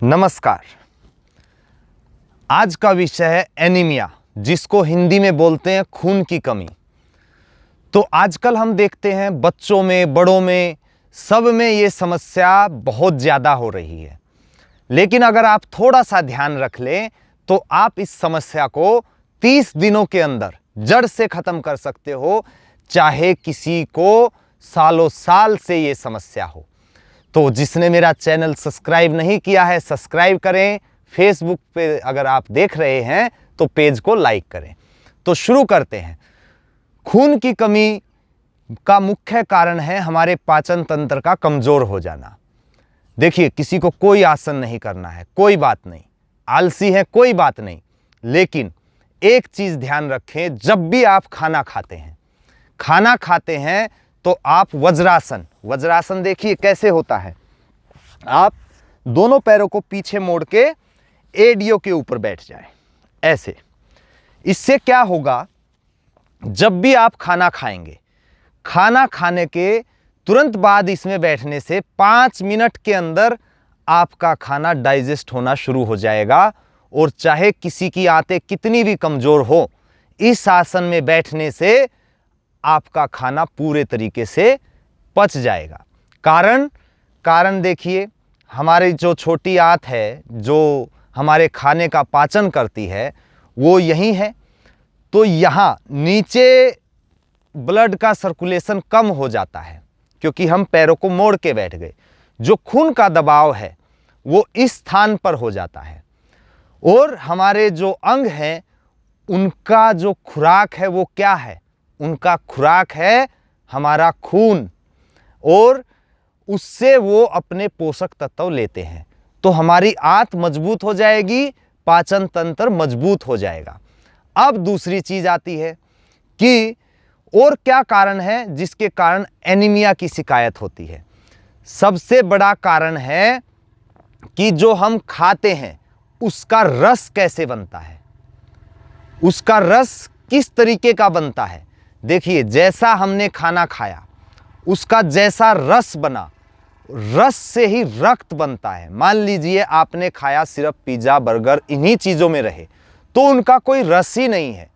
नमस्कार। आज का विषय है एनीमिया, जिसको हिंदी में बोलते हैं खून की कमी। तो आजकल हम देखते हैं बच्चों में, बड़ों में, सब में ये समस्या बहुत ज़्यादा हो रही है। लेकिन अगर आप थोड़ा सा ध्यान रख लें तो आप इस समस्या को 30 दिनों के अंदर जड़ से ख़त्म कर सकते हो, चाहे किसी को सालों साल से ये समस्या हो। तो जिसने मेरा चैनल सब्सक्राइब नहीं किया है, सब्सक्राइब करें। फेसबुक पे अगर आप देख रहे हैं तो पेज को लाइक करें। तो शुरू करते हैं। खून की कमी का मुख्य कारण है हमारे पाचन तंत्र का कमज़ोर हो जाना। देखिए, किसी को कोई आसन नहीं करना है, कोई बात नहीं, आलसी है कोई बात नहीं, लेकिन एक चीज़ ध्यान रखें, जब भी आप खाना खाते हैं तो आप वज्रासन देखिए कैसे होता है। आप दोनों पैरों को पीछे मोड़ के एडियो के ऊपर बैठ जाएं, ऐसे। इससे क्या होगा, जब भी आप खाना खाएंगे, खाना खाने के तुरंत बाद इसमें बैठने से 5 मिनट के अंदर आपका खाना डाइजेस्ट होना शुरू हो जाएगा। और चाहे किसी की आंतें कितनी भी कमज़ोर हो, इस आसन में बैठने से आपका खाना पूरे तरीके से पच जाएगा। कारण देखिए, हमारी जो छोटी आंत है जो हमारे खाने का पाचन करती है वो यही है। तो यहाँ नीचे ब्लड का सर्कुलेशन कम हो जाता है क्योंकि हम पैरों को मोड़ के बैठ गए। जो खून का दबाव है वो इस स्थान पर हो जाता है। और हमारे जो अंग हैं उनका जो खुराक है वो क्या है? उनका खुराक है हमारा खून, और उससे वो अपने पोषक तत्व लेते हैं। तो हमारी आंत मजबूत हो जाएगी, पाचन तंत्र मजबूत हो जाएगा। अब दूसरी चीज आती है कि और क्या कारण है जिसके कारण एनीमिया की शिकायत होती है। सबसे बड़ा कारण है कि जो हम खाते हैं उसका रस कैसे बनता है, उसका रस किस तरीके का बनता है। देखिए, जैसा हमने खाना खाया उसका जैसा रस बना, रस से ही रक्त बनता है। मान लीजिए आपने खाया सिर्फ पिज्जा, बर्गर, इन्हीं चीज़ों में रहे तो उनका कोई रस ही नहीं है।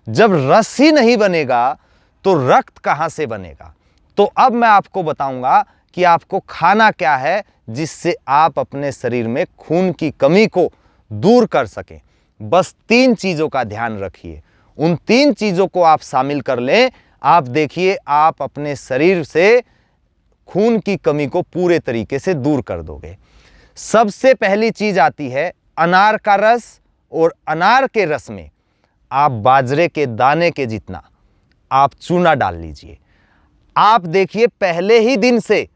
जब रस ही नहीं बनेगा तो रक्त कहाँ से बनेगा? तो अब मैं आपको बताऊंगा कि आपको खाना क्या है जिससे आप अपने शरीर में खून की कमी को दूर कर सकें। बस 3 चीज़ों का ध्यान रखिए, उन 3 चीज़ों को आप शामिल कर लें। आप देखिए, आप अपने शरीर से खून की कमी को पूरे तरीके से दूर कर दोगे। सबसे पहली चीज़ आती है अनार का रस, और अनार के रस में आप बाजरे के दाने के जितना आप चूना डाल लीजिए। आप देखिए, पहले ही दिन से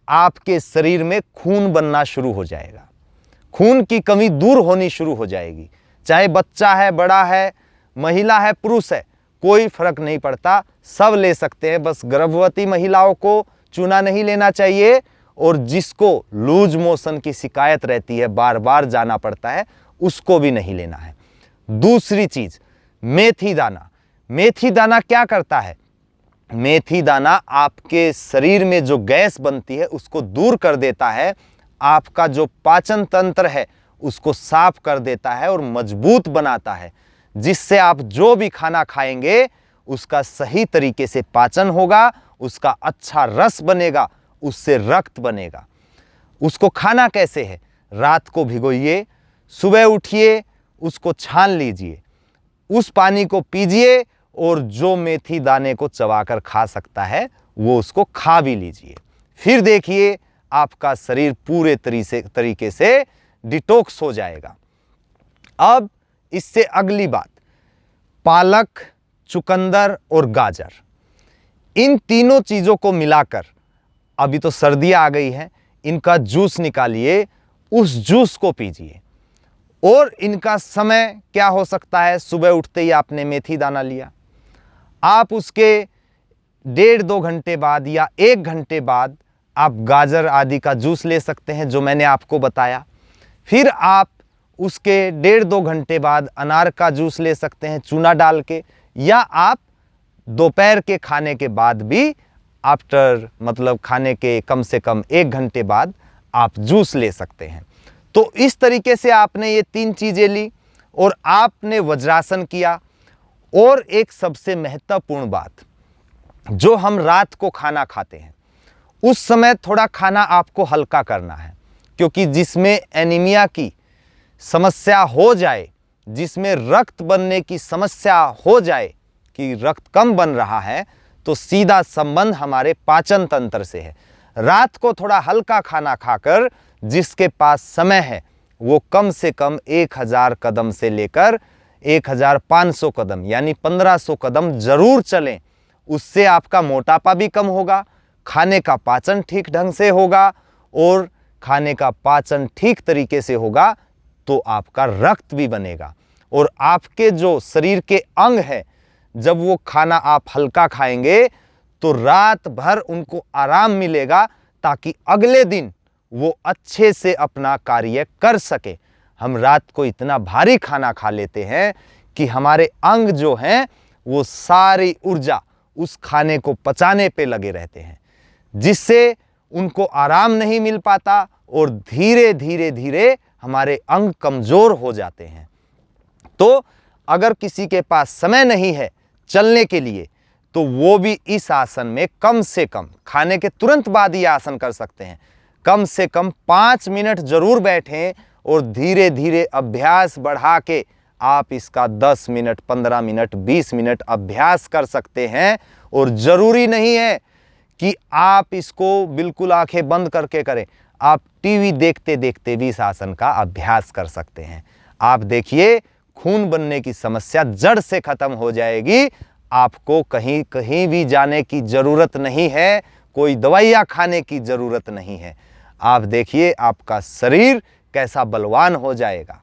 आपके शरीर में खून बनना शुरू हो जाएगा, खून की कमी दूर होनी शुरू हो जाएगी। चाहे बच्चा है, बड़ा है, महिला है, पुरुष है, कोई फर्क नहीं पड़ता, सब ले सकते हैं। बस गर्भवती महिलाओं को चूना नहीं लेना चाहिए, और जिसको लूज मोशन की शिकायत रहती है, बार बार जाना पड़ता है, उसको भी नहीं लेना है। दूसरी चीज, मेथी दाना। मेथी दाना क्या करता है? मेथी दाना आपके शरीर में जो गैस बनती है उसको दूर कर देता है, आपका जो पाचन तंत्र है उसको साफ कर देता है और मजबूत बनाता है, जिससे आप जो भी खाना खाएंगे उसका सही तरीके से पाचन होगा, उसका अच्छा रस बनेगा, उससे रक्त बनेगा। उसको खाना कैसे है? रात को भिगोइए, सुबह उठिए, उसको छान लीजिए, उस पानी को पीजिए, और जो मेथी दाने को चबाकर खा सकता है वो उसको खा भी लीजिए। फिर देखिए, आपका शरीर पूरे तरीके से डिटॉक्स हो जाएगा। अब इससे अगली बात, पालक, चुकंदर और गाजर, इन तीनों चीज़ों को मिलाकर, अभी तो सर्दियाँ आ गई हैं, इनका जूस निकालिए, उस जूस को पीजिए। और इनका समय क्या हो सकता है? सुबह उठते ही आपने मेथी दाना लिया, आप उसके 1.5-2 घंटे बाद या 1 घंटे बाद आप गाजर आदि का जूस ले सकते हैं जो मैंने आपको बताया। फिर आप उसके 1.5-2 घंटे बाद अनार का जूस ले सकते हैं चूना डाल के, या आप दोपहर के खाने के बाद भी, खाने के कम से कम 1 घंटे बाद आप जूस ले सकते हैं। तो इस तरीके से आपने ये 3 चीज़ें ली और आपने वज्रासन किया। और एक सबसे महत्वपूर्ण बात, जो हम रात को खाना खाते हैं उस समय थोड़ा खाना आपको हल्का करना है, क्योंकि जिसमें एनीमिया की समस्या हो जाए, जिसमें रक्त बनने की समस्या हो जाए कि रक्त कम बन रहा है, तो सीधा संबंध हमारे पाचन तंत्र से है। रात को थोड़ा हल्का खाना खाकर जिसके पास समय है वो कम से कम 1000 कदम से लेकर 1500 कदम यानी 1500 कदम जरूर चलें। उससे आपका मोटापा भी कम होगा, खाने का पाचन ठीक ढंग से होगा, और खाने का पाचन ठीक तरीके से होगा तो आपका रक्त भी बनेगा। और आपके जो शरीर के अंग हैं, जब वो खाना आप हल्का खाएंगे तो रात भर उनको आराम मिलेगा, ताकि अगले दिन वो अच्छे से अपना कार्य कर सके। हम रात को इतना भारी खाना खा लेते हैं कि हमारे अंग जो हैं वो सारी ऊर्जा उस खाने को पचाने पे लगे रहते हैं, जिससे उनको आराम नहीं मिल पाता और धीरे धीरे धीरे हमारे अंग कमज़ोर हो जाते हैं। तो अगर किसी के पास समय नहीं है चलने के लिए, तो वो भी इस आसन में कम से कम खाने के तुरंत बाद ये आसन कर सकते हैं। कम से कम 5 मिनट जरूर बैठें और धीरे धीरे अभ्यास बढ़ा के आप इसका 10 मिनट, 15 मिनट, 20 मिनट अभ्यास कर सकते हैं। और ज़रूरी नहीं है कि आप इसको बिल्कुल आंखें बंद करके करें, आप टीवी देखते देखते भी इस आसन का अभ्यास कर सकते हैं। आप देखिए, खून बनने की समस्या जड़ से खत्म हो जाएगी। आपको कहीं कहीं भी जाने की ज़रूरत नहीं है, कोई दवाइयाँ खाने की ज़रूरत नहीं है। आप देखिए आपका शरीर कैसा बलवान हो जाएगा।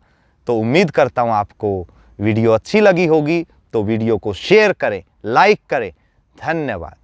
तो उम्मीद करता हूँ आपको वीडियो अच्छी लगी होगी, तो वीडियो को शेयर करें, लाइक करें। धन्यवाद।